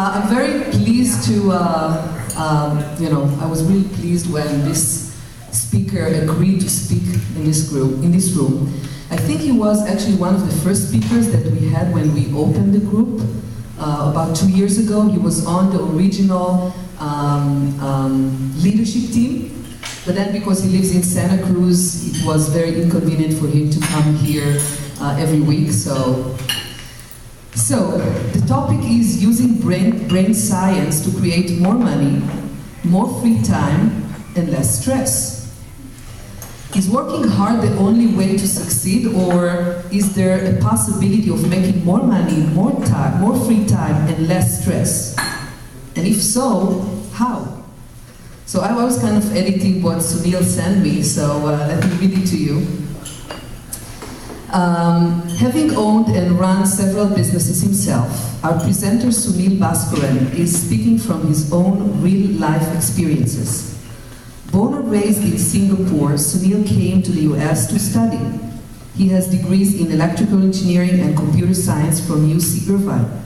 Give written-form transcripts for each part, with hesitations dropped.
I'm very pleased to, I was really pleased when this speaker agreed to speak in this room. I think he was actually one of the first speakers that we had when we opened the group about 2 years ago. He was on the original leadership team, but then because he lives in Santa Cruz, it was very inconvenient for him to come here every week. So the topic is using brain science to create more money, more free time, and less stress. Is working hard the only way to succeed, or is there a possibility of making more money, more time, more free time, and less stress? And if so, how? So I was kind of editing what Sunil sent me, so let me read it to you. Having owned and run several businesses himself, our presenter Sunil Bhaskaran is speaking from his own real-life experiences. Born and raised in Singapore, Sunil came to the US to study. He has degrees in electrical engineering and computer science from UC Irvine.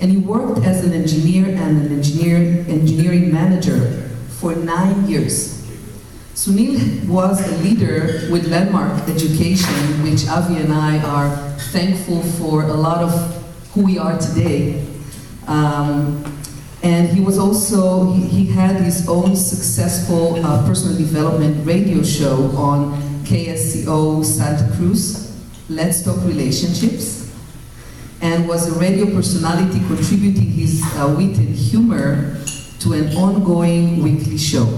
And he worked as an engineer and an engineering manager for 9 years. Sunil was a leader with Landmark Education, which Avi and I are thankful for a lot of who we are today. And he was also, he had his own successful personal development radio show on KSCO Santa Cruz, Let's Talk Relationships, and was a radio personality contributing his wit and humor to an ongoing weekly show.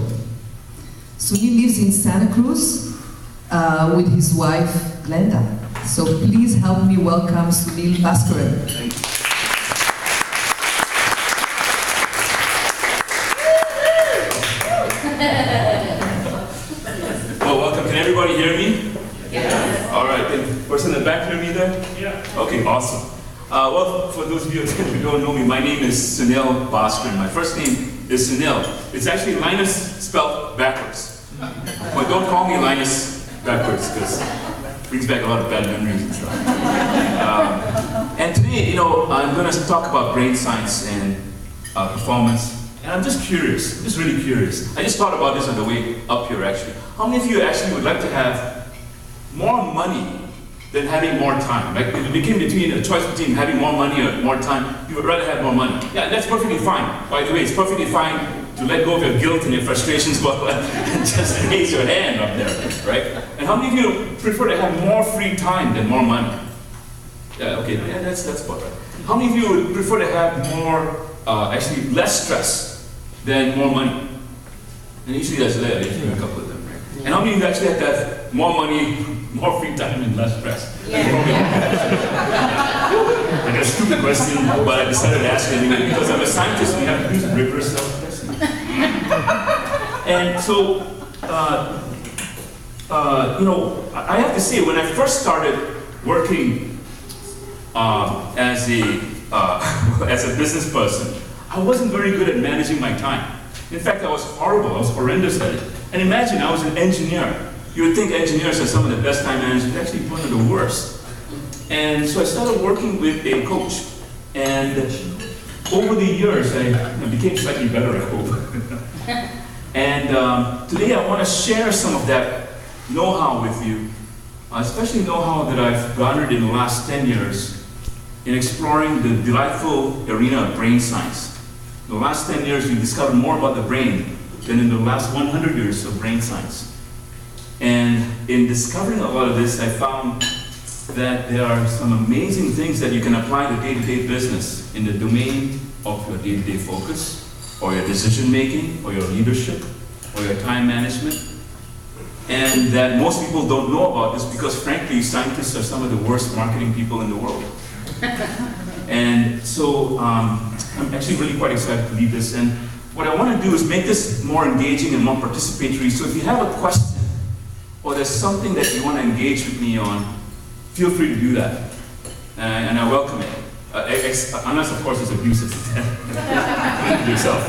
Sunil lives in Santa Cruz with his wife, Glenda. So please help me welcome Sunil Bhaskaran. Everybody hear me? Yeah. All right. The person in the back hear me there? Yeah. Okay, awesome. Well, for those of you who don't know me, my name is Sunil Bhaskaran. My first name is Sunil. It's actually Linus spelled backwards. But don't call me Linus backwards, because it brings back a lot of bad memories and stuff. And today, I'm going to talk about brain science and performance. And I'm just curious, just really curious. I just thought about this on the way up here, actually. How many of you actually would like to have more money than having more time? Like, if it became a choice between having more money or more time, you would rather have more money. Yeah, that's perfectly fine. By the way, it's perfectly fine to let go of your guilt and your frustrations, but just raise your hand up there, right? And how many of you prefer to have more free time than more money? Yeah, okay, yeah, that's about right. How many of you would prefer to have more, actually less stress than more money? And usually that's there, usually a couple of them, right? Yeah. And how many of you actually have to have more money, more free time, and less stress? Yeah. Like a stupid question, but I decided to ask it anyway, because I'm a scientist and we have to use reverse self-testing. And so, I have to say, when I first started working as a business person, I wasn't very good at managing my time. In fact, I was horrible. I was horrendous at it. And imagine, I was an engineer. You would think engineers are some of the best time managers, actually one of the worst. And so I started working with a coach. And over the years, I became slightly better, I hope. And today I want to share some of that know-how with you, especially know-how that I've garnered in the last 10 years in exploring the delightful arena of brain science. In the last 10 years, we've discovered more about the brain than in the last 100 years of brain science. And in discovering a lot of this, I found that there are some amazing things that you can apply to day-to-day business in the domain of your day-to-day focus, or your decision-making, or your leadership, or your time management. And that most people don't know about this because, frankly, scientists are some of the worst marketing people in the world. And so I'm actually really quite excited to lead this. And what I want to do is make this more engaging and more participatory. So if you have a question or there's something that you want to engage with me on, feel free to do that. And I welcome it. Unless, of course, it's abusive to yourself.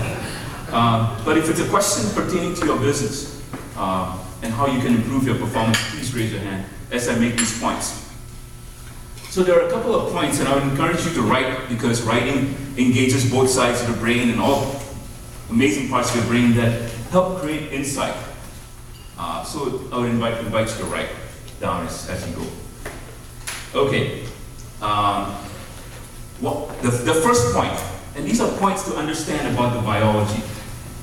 But if it's a question pertaining to your business and how you can improve your performance, please raise your hand as I make these points. So there are a couple of points, and I would encourage you to write, because writing engages both sides of the brain and all amazing parts of your brain that help create insight. So I would invite you to write down as you go. Okay. Well, the first point, and these are points to understand about the biology.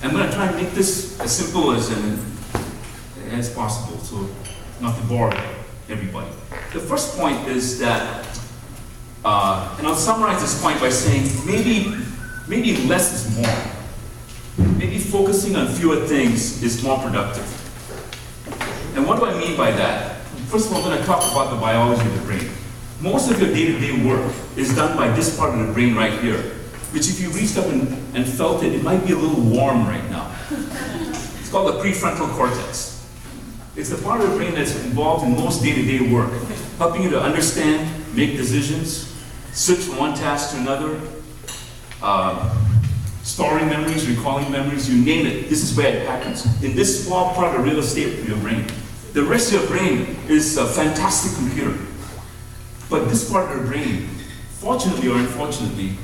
I'm going to try and make this as simple as possible, so not to bore everybody. The first point is that, and I'll summarize this point by saying maybe less is more. Maybe focusing on fewer things is more productive. And what do I mean by that? First of all, I'm going to talk about the biology of the brain. Most of your day-to-day work is done by this part of the brain right here, which if you reached up and felt it, it might be a little warm right now. It's called the prefrontal cortex. It's the part of the brain that's involved in most day-to-day work, helping you to understand, make decisions, switch from one task to another, storing memories, recalling memories, you name it. This is where it happens. In this small part of the real estate of your brain. The rest of your brain is a fantastic computer. But this part of the brain, fortunately or unfortunately,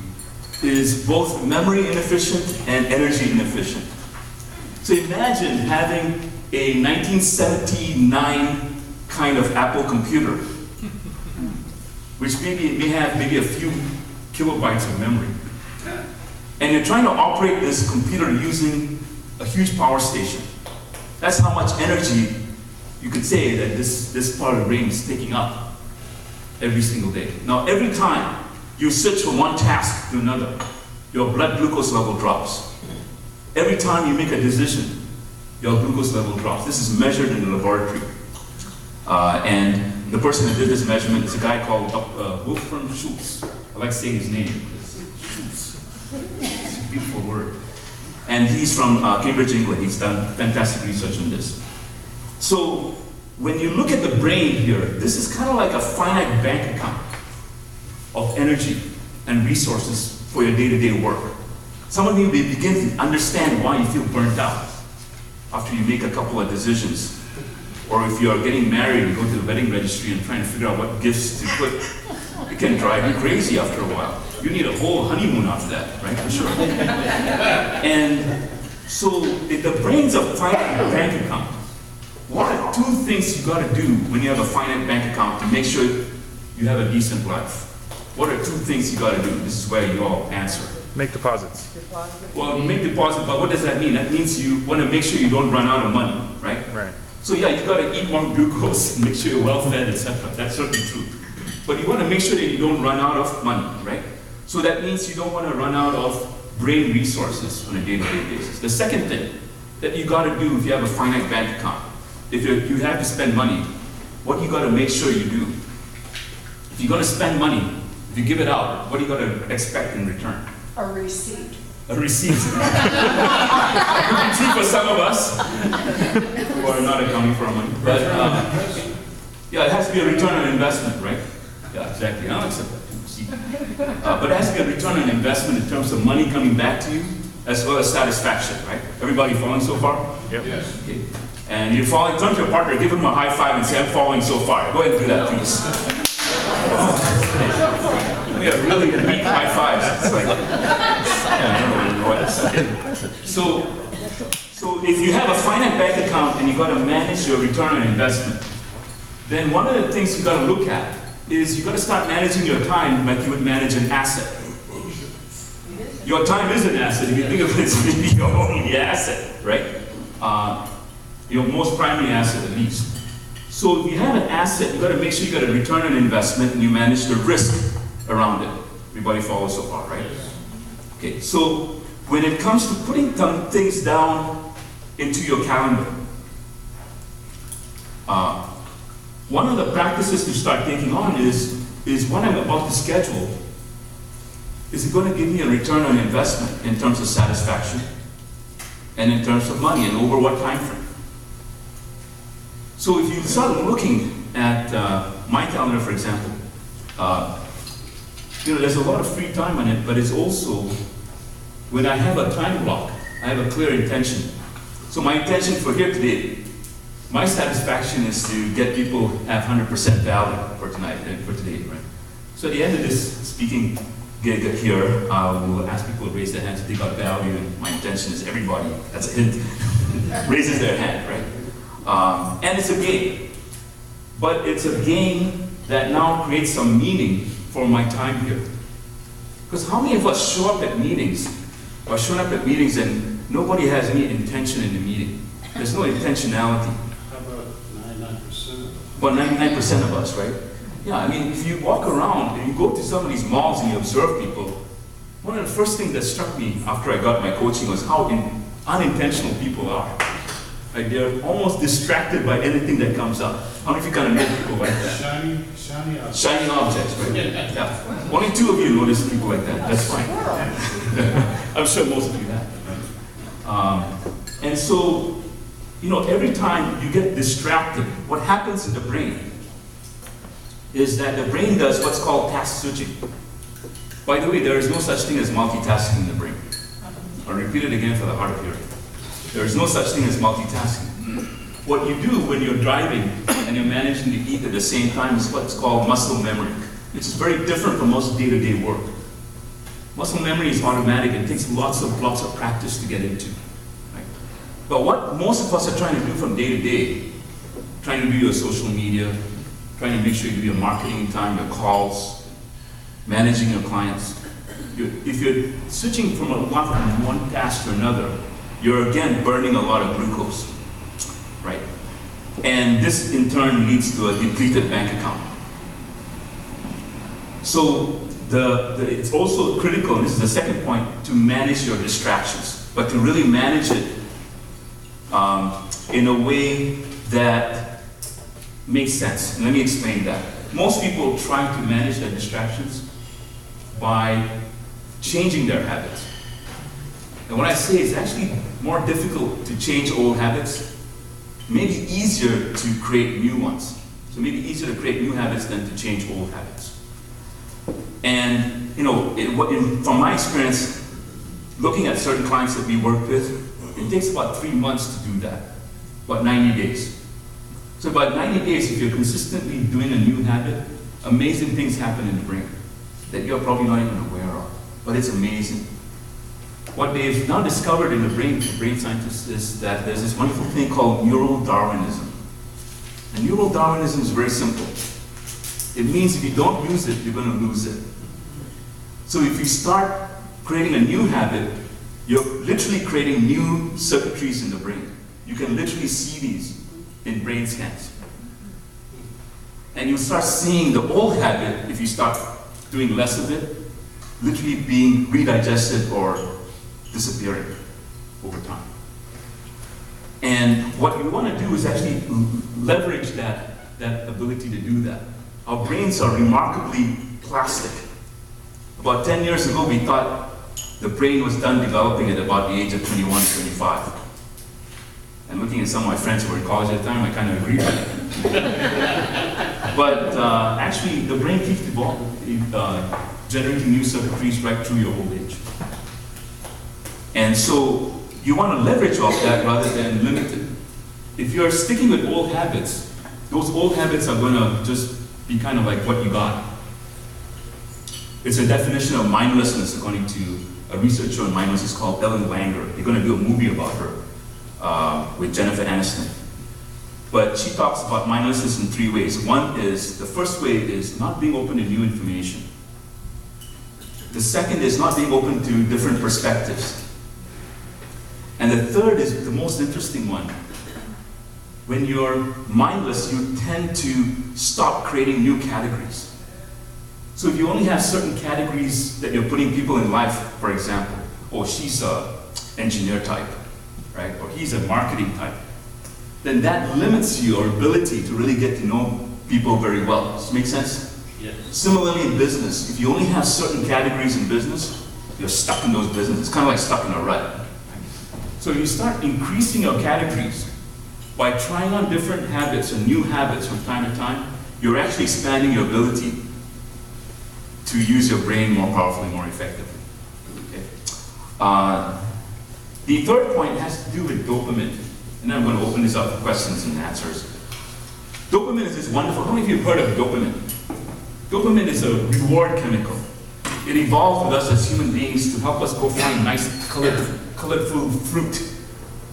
is both memory inefficient and energy inefficient. So imagine having a 1979 kind of Apple computer, which may have a few kilobytes of memory. And you're trying to operate this computer using a huge power station. That's how much energy you could say that this part of the brain is taking up every single day. Now, every time you switch from one task to another, your blood glucose level drops. Every time you make a decision, your glucose level drops. This is measured in the laboratory. And the person that did this measurement is a guy called Wolfram Schultz. I like saying his name. Schultz. It's a beautiful word. And he's from Cambridge, England. He's done fantastic research on this. So when you look at the brain here, this is kind of like a finite bank account of energy and resources for your day-to-day work. Some of you may begin to understand why you feel burnt out after you make a couple of decisions. Or if you're getting married, you go to the wedding registry and trying to figure out what gifts to put. It can drive you crazy after a while. You need a whole honeymoon after that, right? For sure. And so if the brain's a finite bank account, what are two things you got to do when you have a finite bank account to make sure you have a decent life? What are two things you got to do? This is where you all answer. Make deposits. Well, make deposits, but what does that mean? That means you want to make sure you don't run out of money, right? Right. So yeah, you got to eat more glucose, make sure you're well fed, etc. That's certainly true. But you want to make sure that you don't run out of money, right? So that means you don't want to run out of brain resources on a day-to-day basis. The second thing that you got to do if you have a finite bank account, if you have to spend money, what you got to make sure you do? If you're going to spend money, if you give it out, what do you got to expect in return? A receipt. A receipt. True for some of us who are not accounting for our money. But yeah, it has to be a return on investment, right? Yeah, exactly. I'll accept that too. Receipt. But it has to be a return on investment in terms of money coming back to you, as well as satisfaction, right? Everybody following so far? Yep. Yes. Okay. And you're following, turn to your partner, give him a high five and say, I'm following so far. Go ahead and do that, please. We have really neat high fives. It's like, yeah, I don't know what. So if you have a finite bank account and you got to manage your return on investment, then one of the things you got to look at is you got to start managing your time like you would manage an asset. Your time is an asset. If you think of it as maybe your only asset, right? Your most primary asset, at least. So if you have an asset, you got to make sure you got a return on investment and you manage the risk around it. Everybody follows so far, right? Okay, so when it comes to putting things down into your calendar, one of the practices to start taking on is when I'm about to schedule, is it going to give me a return on investment in terms of satisfaction and in terms of money and over what time frame? So if you start looking at my calendar, for example, there's a lot of free time on it, but it's also, when I have a time block, I have a clear intention. So my intention for here today, my satisfaction is to get people have 100% value for tonight and for today, right? So at the end of this speaking gig here, I will ask people to raise their hands if they got value, and my intention is everybody, that's a hint, raises their hand, right? And it's a game. But it's a game that now creates some meaning for my time here. Because how many of us show up at meetings, or showing up at meetings and nobody has any intention in the meeting? There's no intentionality. How about 99%? Well, 99% of us, right? Yeah, I mean, if you walk around and you go to some of these malls and you observe people, one of the first things that struck me after I got my coaching was how unintentional people are. Like they're almost distracted by anything that comes up. How many of you kind of know people like that? Shiny objects. Shiny objects, right? Yeah. Only 2 of you notice people like that. That's fine. I'm sure most of you have. And so, you know, every time you get distracted, what happens in the brain is that the brain does what's called task switching. By the way, there is no such thing as multitasking in the brain. I'll repeat it again for the hard of hearing. There is no such thing as multitasking. What you do when you're driving and you're managing to eat at the same time is what's called muscle memory, which is very different from most day-to-day work. Muscle memory is automatic and takes lots of practice to get into. Right? But what most of us are trying to do from day to day, trying to do your social media, trying to make sure you do your marketing time, your calls, managing your clients. If you're switching from one task to another, you're again burning a lot of glucose, right? And this in turn leads to a depleted bank account. So it's also critical, and this is the second point, to manage your distractions, but to really manage it in a way that makes sense. And let me explain that. Most people try to manage their distractions by changing their habits. And what I say is actually more difficult to change old habits, maybe easier to create new ones. So maybe easier to create new habits than to change old habits. And you know, from my experience, looking at certain clients that we work with, it takes about 3 months to do that, about 90 days. So about 90 days, if you're consistently doing a new habit, amazing things happen in the brain that you're probably not even aware of, but it's amazing. What they've now discovered in the brain scientists, is that there's this wonderful thing called neural Darwinism. And neural Darwinism is very simple. It means if you don't use it, you're going to lose it. So if you start creating a new habit, you're literally creating new circuitries in the brain. You can literally see these in brain scans. And you start seeing the old habit, if you start doing less of it, literally being redigested or disappearing over time. And what you want to do is actually leverage that ability to do that. Our brains are remarkably plastic. About 10 years ago, we thought the brain was done developing at about the age of 21, 25. And looking at some of my friends who were in college at the time, I kind of agree with that. But actually, the brain keeps evolving, generating new circuitries right through your old age. And so you want to leverage off that rather than limit it. If you're sticking with old habits, those old habits are going to just be kind of like what you got. It's a definition of mindlessness according to a researcher on mindlessness called Ellen Langer. They're going to do a movie about her with Jennifer Aniston. But she talks about mindlessness in 3 ways. One is, the first way is not being open to new information. The second is not being open to different perspectives. And the third is the most interesting one. When you're mindless, you tend to stop creating new categories. So if you only have certain categories that you're putting people in life, for example, oh, she's an engineer type, right? Or he's a marketing type, then that limits your ability to really get to know people very well. Does it make sense? Yes. Similarly in business, if you only have certain categories in business, you're stuck in those businesses. It's kind of like stuck in a rut. So you start increasing your categories by trying on different habits and new habits from time to time. You're actually expanding your ability to use your brain more powerfully, more effectively. Okay? The third point has to do with dopamine. And then I'm going to open this up for questions and answers. Dopamine is this wonderful, how many of you have heard of dopamine? Dopamine is a reward chemical. It evolved with us as human beings to help us go find nice colorful fruit.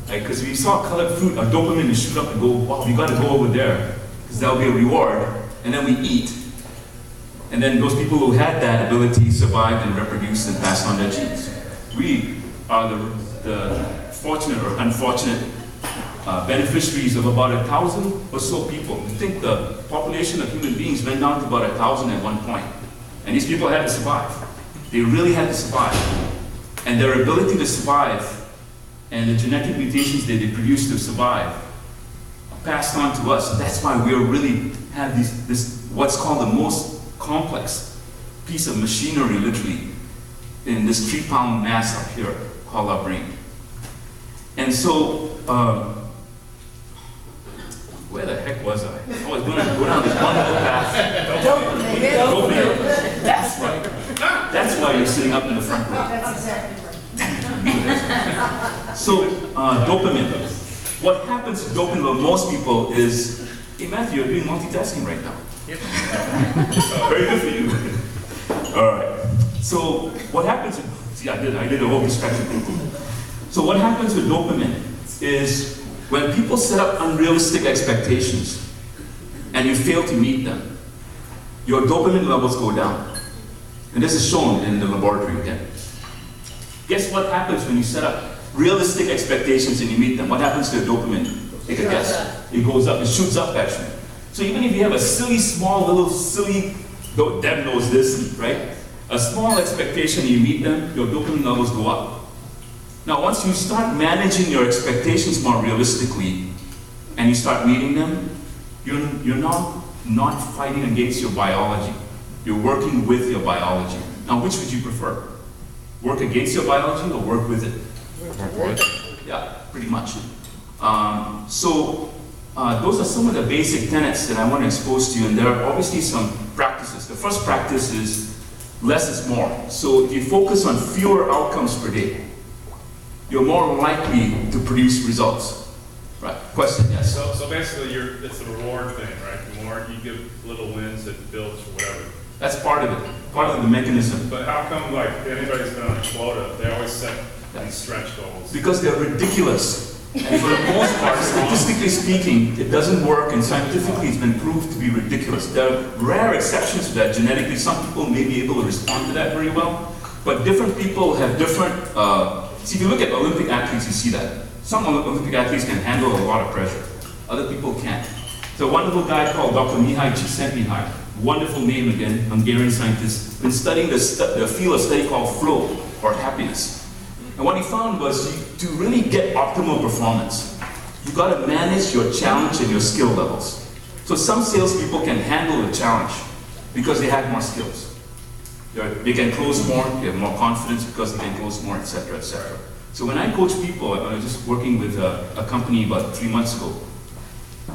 Like, because we saw colored fruit, our dopamine would shoot up and go, wow, we gotta go over there, because that'll be a reward. And then we eat. And then those people who had that ability survived and reproduced and passed on their genes. We are the fortunate or unfortunate beneficiaries of about 1,000 or so people. I think the population of human beings went down to about 1,000 at one point. And these people had to survive. They really had to survive. And their ability to survive and the genetic mutations that they produced to survive are passed on to us. That's why we really have this what's called the most complex piece of machinery, literally, in this 3-pound mass up here called our brain. And so, where the heck was I? I was going to go down this wonderful path. Dopamine. That's right. That's why you're sitting up in the front row. That's exactly right. So, dopamine. What happens to dopamine for most people is, hey Matthew, you're doing multitasking right now. Yep. Very good for you. All right. So, what happens? See, I did a whole distraction thing. So, what happens with dopamine is when people set up unrealistic expectations and you fail to meet them, your dopamine levels go down. And this is shown in the laboratory again. Guess what happens when you set up realistic expectations and you meet them? What happens to your dopamine? Take a guess. It goes up. It shoots up, actually. So even if you have a silly, Deb knows this, right? A small expectation, you meet them, your dopamine levels go up. Now, once you start managing your expectations more realistically and you start meeting them, you're not fighting against your biology. You're working with your biology. Now, which would you prefer? Work against your biology or work with it? Yeah, pretty much. Those are some of the basic tenets that I want to expose to you, and there are obviously some practices. The first practice is less is more. So if you focus on fewer outcomes per day, you're more likely to produce results. Right? Question, yes? So basically, it's a reward thing, right? The more you give little wins, it builds or whatever. That's part of it, part of the mechanism. But how come, like, anybody's been on a quota, they always set these stretch goals? Because they're ridiculous. And for the most part, statistically speaking, it doesn't work, and scientifically it's been proved to be ridiculous. There are rare exceptions to that genetically. Some people may be able to respond to that very well, but different people have different, see, if you look at Olympic athletes, you see that. Some Olympic athletes can handle a lot of pressure. Other people can't. There's a wonderful guy called Dr. Mihai Csikszentmihalyi. Wonderful name again, Hungarian scientist. Been studying the field of study called flow, or happiness. And what he found was to really get optimal performance, you got to manage your challenge and your skill levels. So some salespeople can handle the challenge because they have more skills. They can close more, they have more confidence because they can close more, etc., etc. So when I coach people, I was just working with a company about 3 months ago,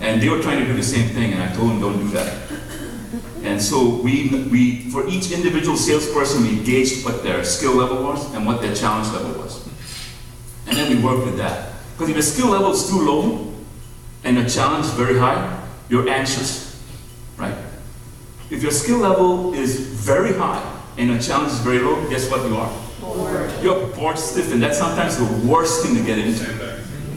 and they were trying to do the same thing, and I told them, don't do that. And so we for each individual salesperson, we gauged what their skill level was and what their challenge level was. And then we worked with that. Because if your skill level is too low and your challenge is very high, you're anxious, right? If your skill level is very high and your challenge is very low, guess what you are? Bored. You're bored stiff, and that's sometimes the worst thing to get into.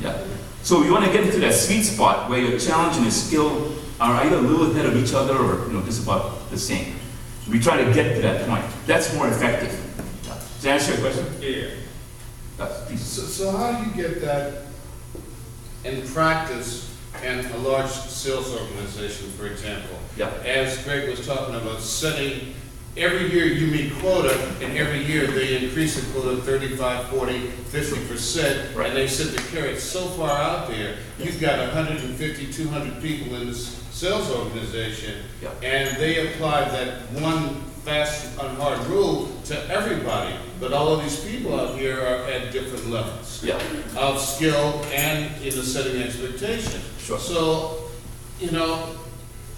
Yeah. So you want to get into that sweet spot where your challenge and your skill are either a little ahead of each other or just about the same. We try to get to that point. That's more effective. Does that answer your question? Yeah. Please. So how do you get that in practice in a large sales organization, for example? Yeah. As Greg was talking about, setting, every year you meet quota, and every year they increase the quota 35, 40, 50%, Right. and they said to carry it so far out there, you've got 150, 200 people in this sales organization, Yeah. and they applied that one fast and hard rule to everybody, but all of these people out here are at different levels Yeah. of skill and in the setting expectation. Sure. So,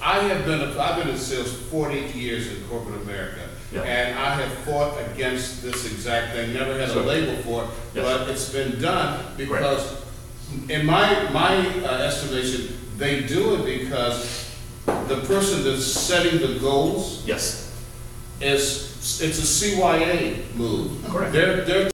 I've been in sales 40 years in corporate America, Yeah. and I have fought against this exact thing, never had Sure. a label for it, Yes. but it's been done because, in my estimation, they do it because the person that's setting the goals Yes. it's a CYA move. Correct. They're